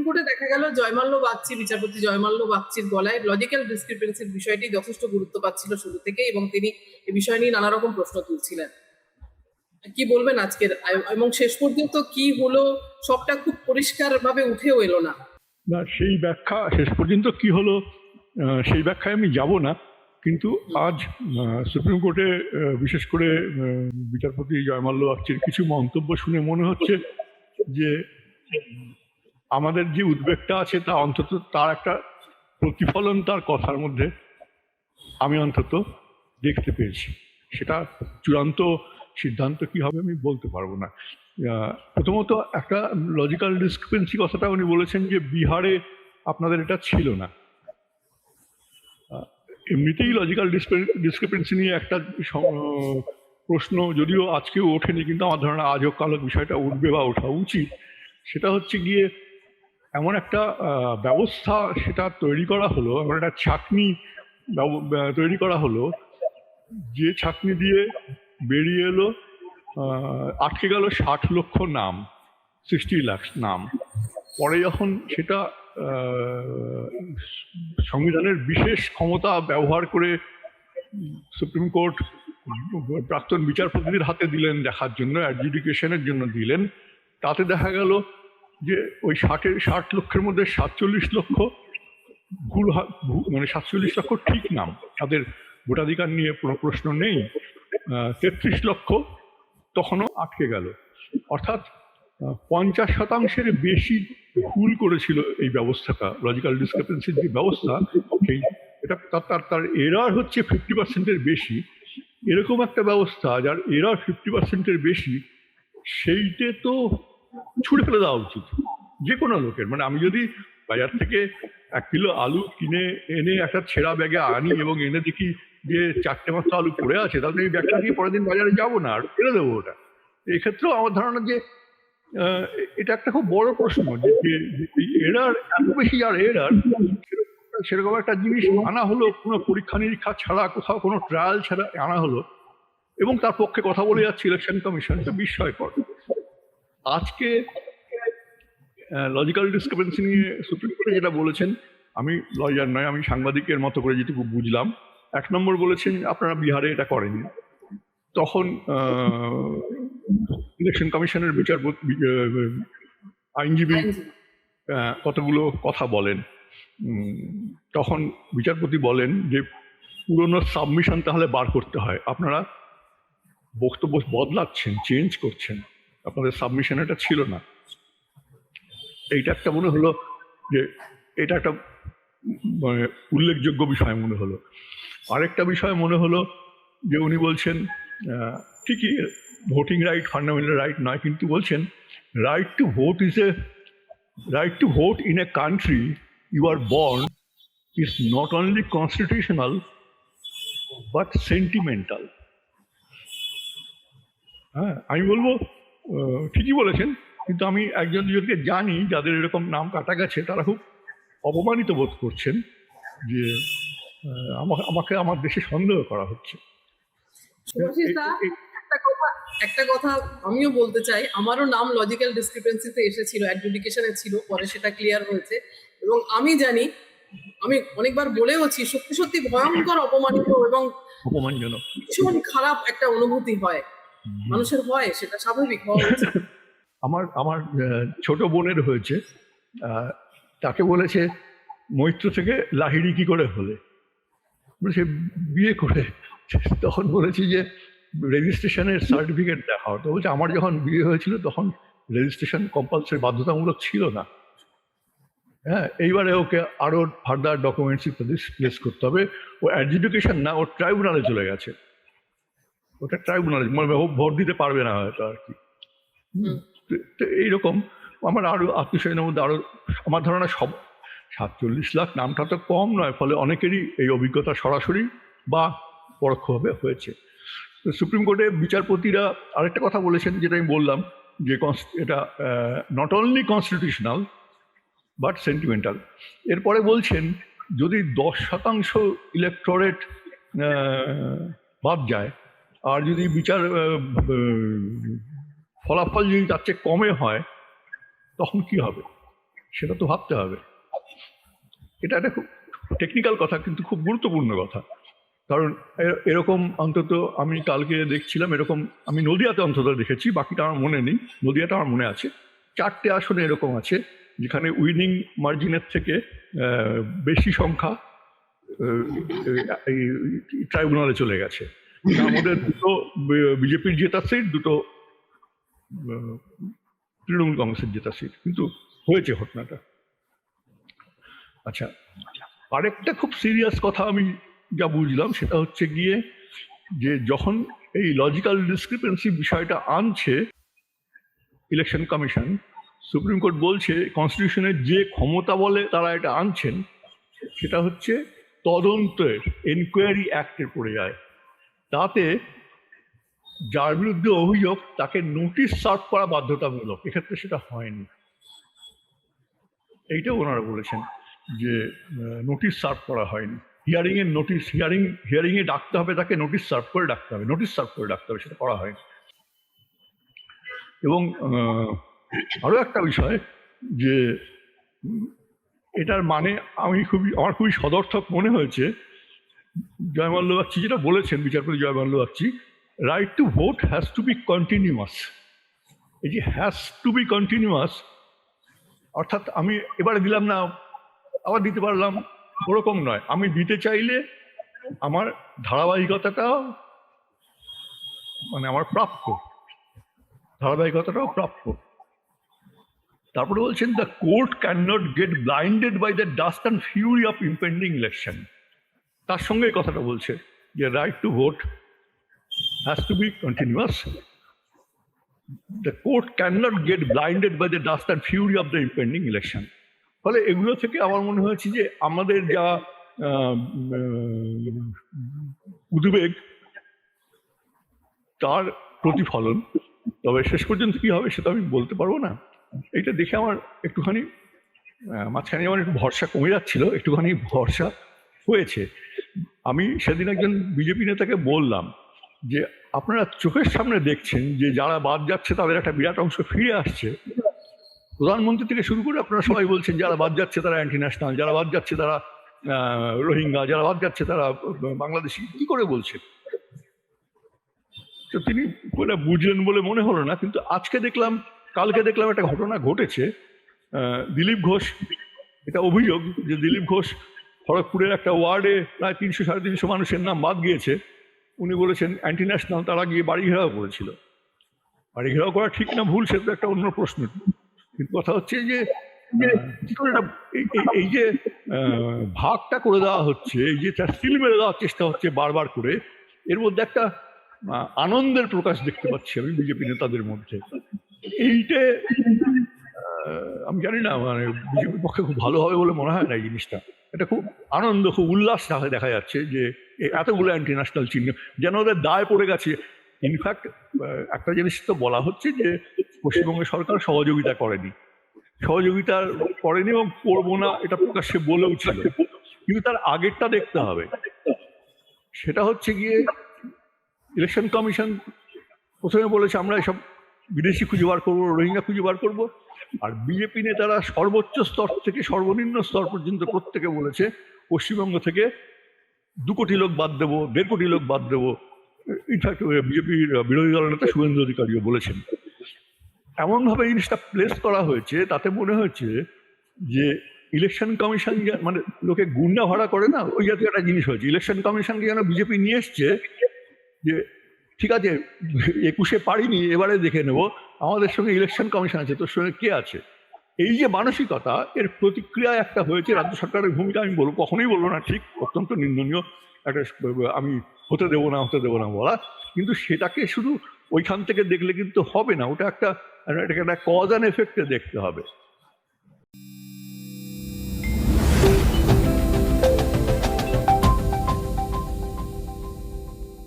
কোর্টে দেখা গেল জয়মাল্য বাগচি, বিচারপতি জয়মাল্য বাগচির গলায় লজিক্যাল ডিসক্রিপেন্সির বিষয়টি যথেষ্ট গুরুত্ব পাচ্ছিল শুরু থেকে, এবং তিনি এই বিষয় নিয়ে নানা রকম প্রশ্ন তুলছিলেন। কি বলবেন আজকের, এবং শেষ পর্যন্ত কি হলো সবটা খুব পরিষ্কার ভাবে উঠেও এলো না। না, সেই ব্যাখ্যা শেষ পর্যন্ত কি হলো সেই ব্যাখ্যায় আমি যাব না, কিন্তু আজ সুপ্রিম কোর্টে বিশেষ করে বিচারপতি জয়মাল্য বাগচির কিছু মন্তব্য শুনে মনে হচ্ছে যে আমাদের যে উদ্বেগটা আছে তা অন্তত তার একটা প্রতিফলন তার কথার মধ্যে আমি অন্তত দেখতে পেয়েছি। সেটা চূড়ান্ত সিদ্ধান্ত কি হবে আমি বলতে পারবো না। প্রথমত একটা লজিক্যাল ডিসক্রিপেন্সি কথাটা উনি বলেছেন যে বিহারে আপনাদের এটা ছিল না। এমনিতেই লজিক্যাল ডিসক্রিপেন্সি নিয়ে একটা প্রশ্ন যদিও আজকেও ওঠেনি, কিন্তু আমার ধারণা আজও কালো বিষয়টা উঠবে বা ওঠা উচিত। সেটা হচ্ছে গিয়ে এমন একটা ব্যবস্থা সেটা তৈরি করা হলো, এমন একটা ছাঁকনি তৈরি করা হলো যে ছাঁকনি দিয়ে বেরিয়ে এলো আটকে গেল 60 লক্ষ নাম, 60 লাখ নাম। পরে যখন সেটা সংবিধানের বিশেষ ক্ষমতা ব্যবহার করে সুপ্রিম কোর্ট প্রাক্তন বিচারপতিদের হাতে দিলেন দেখার জন্য, অ্যাডজুডিকেশনের জন্য দিলেন, তাতে দেখা গেল যে ওই 60 লক্ষের মধ্যে 47 লক্ষ ভুল, মানে 47 লক্ষ ঠিক নাম, তাদের ভোটাধিকার নিয়ে কোনো প্রশ্ন নেই। 33 লক্ষ তখনও আটকে গেল। অর্থাৎ 50% বেশি ভুল করেছিল এই ব্যবস্থাটা। লজিক্যাল ডিসক্রিপেন্সির যে ব্যবস্থা, সেই এটা তার এরার হচ্ছে 50%-এর বেশি। এরকম একটা ব্যবস্থা যার এরার 50%-এর বেশি, সেইটে তো ছুড়ে ফেলে দেওয়া উচিত যে কোনো লোকের। মানে আমি যদি বাজার থেকে 1 কিলো আলু কিনে এনে একটা ছেঁড়া ব্যাগে আনি এবং এনে দেখি যে 4টে মাত্র আলু পড়ে আছে, তাহলে এই ব্যাগটা নিয়ে পরের দিন বাজারে যাবো না, আর ফেলে দেবো ওটা। এই ক্ষেত্রেও আমার ধারণা যে এটা একটা খুব বড় প্রশ্ন যে এরার এত বেশি, আর এরার সেরকম একটা জিনিস আনা হলো কোনো পরীক্ষা নিরীক্ষা ছাড়া, কোথাও কোনো ট্রায়াল ছাড়া আনা হলো, এবং তার পক্ষে কথা বলে যাচ্ছে ইলেকশন কমিশন। এটা বিস্ময়কর। আজকে লজিক্যাল ডিসক্রিপেন্সি নিয়ে সুপ্রিম কোর্টে যেটা বলেছেন, আমি লয়ার নয়, আমি সাংবাদিকের মতো করে যেটুকু বুঝলাম, 1 নম্বর বলেছেন আপনারা বিহারে এটা করেননি। তখন ইলেকশন কমিশনের বিচারপতি আইনজীবী কতগুলো কথা বলেন। তখন বিচারপতি বলেন যে পুরনো সাবমিশন তাহলে বার করতে হয়, আপনারা বক্তব্য বদলাচ্ছেন, চেঞ্জ করছেন, আপনাদের সাবমিশন এটা ছিল না। এইটা একটা মনে হলো যে এটা একটা মানে উল্লেখযোগ্য বিষয় মনে হলো। আরেকটা বিষয় মনে হলো যে উনি বলছেন ঠিকই ভোটিং রাইট ফান্ডামেন্টাল রাইট নয়, কিন্তু বলছেন right to vote is a right to vote in a country you are born is not only constitutional but sentimental. হ্যাঁ, আমি বলবো ঠিকই বলেছেন, কিন্তু আমি একজন দুজনকে জানি যাদের এরকম নাম কাটা গেছে, তারা খুব অপমানিত বোধ করছেন যে আমাকে আমার দেশে সন্দেহ করা হচ্ছে। একটা কথা আমিও বলতে চাই, আমারও নাম লজিক্যাল ডিসক্রিপেন্সিতে এসেছিল, অ্যাডজুডিকেশনে ছিল, পরে সেটা ক্লিয়ার হয়েছে। এবং আমি জানি, আমি অনেকবার বলেওছি, সত্যি সত্যি ভয়ঙ্কর অপমানিত এবং অপমানজনক, ভীষণ খারাপ একটা অনুভূতি হয়, মানুষের হয়, সেটা স্বাভাবিক হওয়া উচিত। আমার ছোট বোনের হয়েছে, তাকে বলেছে মৈত্র থেকে লাহিড়ি কি করে হলে, সে বিয়ে করে। তখন বলেছি যে রেজিস্ট্রেশনের সার্টিফিকেট দেখাও। তো বলছে আমার যখন বিয়ে হয়েছিল তখন রেজিস্ট্রেশন কম্পালসারি, বাধ্যতামূলক ছিল না। হ্যাঁ, এইবারে ওকে আরো ফার্দার ডকুমেন্টস ইত্যাদি প্লেস করতে হবে। ও অ্যাডজুডিকেশন না, ও ট্রাইব্যুনালে চলে গেছে। ওটা ট্রাইব্যুনালে ভোট দিতে পারবে না হয়তো আর কি। তো এইরকম আমার আরো আত্মীয়স্বজনের মধ্যে আরো, আমার ধারণা সব 47 লাখ নামটা তো কম নয়, ফলে অনেকেরই এই অভিজ্ঞতা সরাসরি বা পরোক্ষভাবে হয়েছে। তো সুপ্রিম কোর্টে বিচারপতিরা আরেকটা কথা বলেছেন, যেটা আমি বললাম যে এটা not only constitutional but sentimental. এরপরে বলছেন যদি 10% ইলেকটোরেট বাদ যায়, আর যদি বিচার ফলাফল যদি তার চেয়ে কমে হয়, তখন কি হবে? সেটা তো ভাবতে হবে। এটা একটা খুব টেকনিক্যাল কথা, কিন্তু খুব গুরুত্বপূর্ণ কথা। কারণ এরকম অন্তত আমি কালকে দেখছিলাম, এরকম আমি নদিয়াতে অন্তত দেখেছি, বাকিটা আমার মনে নেই, নদিয়াটা আমার মনে আছে। 4টে আসনে এরকম আছে যেখানে উইনিং মার্জিনের থেকে বেশি সংখ্যা এই ট্রাইব্যুনালে চলে গেছে। তার মধ্যে দুটো বিজেপির জেতা সিট, দুটো তৃণমূল কংগ্রেসের জেতা সিট, কিন্তু হয়েছে ঘটনাটা। আচ্ছা, আরেকটা খুব সিরিয়াস কথা আমি যা বুঝলাম সেটা হচ্ছে গিয়ে যে যখন এই লজিক্যাল ডিসক্রিপেন্সি বিষয়টা আনছে ইলেকশন কমিশন, সুপ্রিম কোর্ট বলছে কনস্টিটিউশনের যে ক্ষমতা বলে তারা এটা আনছেন সেটা হচ্ছে তদন্তের, এনকোয়ারি অ্যাক্টে পড়ে যায়। তাতে যার বিরুদ্ধে অভিযোগ তাকে নোটিশ সার্ভ করা বাধ্যতামূলক, এক্ষেত্রে সেটা হয়নি। এইটাও ওনারা বলেছেন যে নোটিশ সার্ভ করা হয়নি। হিয়ারিং এর নোটিশ, হিয়ারিং এ ডাকতে হবে, তাকে নোটিশ সার্ভ করে ডাকতে হবে, নোটিশ সার্ভ করে ডাকতে হবে, সেটা করা হয়নি। এবং আরো একটা বিষয় যে এটার মানে আমার খুবই সদর্থক মনে হয়েছে জয়মাল্য বাগচি যেটা বলেছেন, বিচারপতি Joymalya Bagchi, right to vote has to be continuous. এই যে হ্যাজ টু বি কন্টিনিউয়াস, অর্থাৎ আমি এবারে দিলাম না আবার দিতে পারলাম, ওরকম নয়। আমি দিতে চাইলে আমার ধারাবাহিকতাটাও মানে আমার প্রাপ্য, ধারাবাহিকতাটাও প্রাপ্য। তারপরে বলছেন the court can not get blinded by the dust and fury of impending election. তার সঙ্গে এই কথাটা বলছে যে right to vote has to be continuous. The court can not get blinded by the dust and fury of the impending election. ফলে এগুলো থেকে আমার মনে হয়েছে যে আমাদের যা উদ্বেগ তার প্রতিফলন। তবে শেষ পর্যন্ত কি হবে সেটা আমি বলতে পারবো না। এইটা দেখে আমার একটুখানি মাঝখানে আমার একটু ভরসা কমে যাচ্ছিল, একটুখানি ভরসা হয়েছে। আমি সেদিন একজন বিজেপি নেতাকে বললাম যে আপনারা চোখের সামনে দেখছেন যে যারা বাদ যাচ্ছে তাদের একটা বিরাট অংশ ফিরে আসছে। প্রধানমন্ত্রী থেকে শুরু করে আপনারা সবাই বলছেন যারা বাদ যাচ্ছে তারা অ্যান্টি ন্যাশনাল, যারা বাদ যাচ্ছে তারা রোহিঙ্গা, যারা বাদ যাচ্ছে তারা বাংলাদেশি। কি করে বলছেন? তো তিনি বুঝলেন বলে মনে হলো না। কিন্তু আজকে দেখলাম, কালকে দেখলাম একটা ঘটনা ঘটেছে। দিলীপ ঘোষ, এটা অভিযোগ যে দিলীপ ঘোষ খড়গপুরের একটা ওয়ার্ডে প্রায় 300-350 মানুষের নাম বাদ গিয়েছে। উনি বলেছেন অ্যান্টি ন্যাশনাল, তারা গিয়ে বাড়ি ঘেরাও করেছিল। বাড়ি ঘেরাও করা ঠিক না ভুল সেটা একটা অন্য প্রশ্ন, কিন্তু কথা হচ্ছে যে কি করে এই যে ভাগটা করে দেওয়া হচ্ছে, এই যে সিল মেরে দেওয়ার চেষ্টা হচ্ছে বারবার করে, এর মধ্যে একটা আনন্দের প্রকাশ দেখতে পাচ্ছি আমি বিজেপি নেতাদের মধ্যে। এইটা আমি জানি না, মানে বিজেপির পক্ষে খুব ভালো হবে বলে মনে হয় না এই জিনিসটা। এটা খুব আনন্দ, খুব উল্লাস দেখা যাচ্ছে যে এতগুলো অ্যান্টি ন্যাশনাল চিহ্ন যেন ওদের দায় পড়ে গেছে। ইনফ্যাক্ট একটা জিনিস তো বলা হচ্ছে যে পশ্চিমবঙ্গ সরকার সহযোগিতা করেনি এবং করবো না, এটা প্রকাশ্যে বলেও ছিল। কিন্তু তার আগেরটা দেখতে হবে। সেটা হচ্ছে গিয়ে ইলেকশন কমিশন প্রথমে বলেছে আমরা এসব বিদেশি খুঁজে বার করবো, রোহিঙ্গা খুঁজে বার করবো। আর বিজেপি নেতারা সর্বোচ্চ স্তর থেকে সর্বনিম্ন স্তর পর্যন্ত প্রত্যেকে বলেছে পশ্চিমবঙ্গ থেকে 2 কোটি লোক বাদ দেবো, 1.5 কোটি লোক বাদ দেবো। ইনফ্যাক্ট বিজেপির বিরোধী দল নেতা শুভেন্দু অধিকারীও বলেছেন। এমনভাবে জিনিসটা প্লেস করা হয়েছে, তাতে মনে হয়েছে যে ইলেকশন কমিশন মানে লোকে গুন্ডা ভাড়া করে না, ওই জাতীয় একটা জিনিস হয়েছে। ইলেকশন কমিশনকে যেন বিজেপি নিয়ে এসছে যে ঠিক আছে 21-এ পারিনি, এবারে দেখে নেব, আমাদের সঙ্গে ইলেকশন কমিশন আছে, তোর সঙ্গে কে আছে। এই যে মানসিকতা, এর প্রতিক্রিয়া একটা হয়েছে। রাজ্য সরকারের ভূমিকা আমি কখনোই বলবো না ঠিক, অত্যন্ত নিন্দনীয় একটা, আমি হতে দেবো না বলা। কিন্তু সেটাকে শুধু ওইখান থেকে দেখলে কিন্তু হবে না, ওটা একটা কজ অ্যান্ড এফেক্টে দেখতে হবে।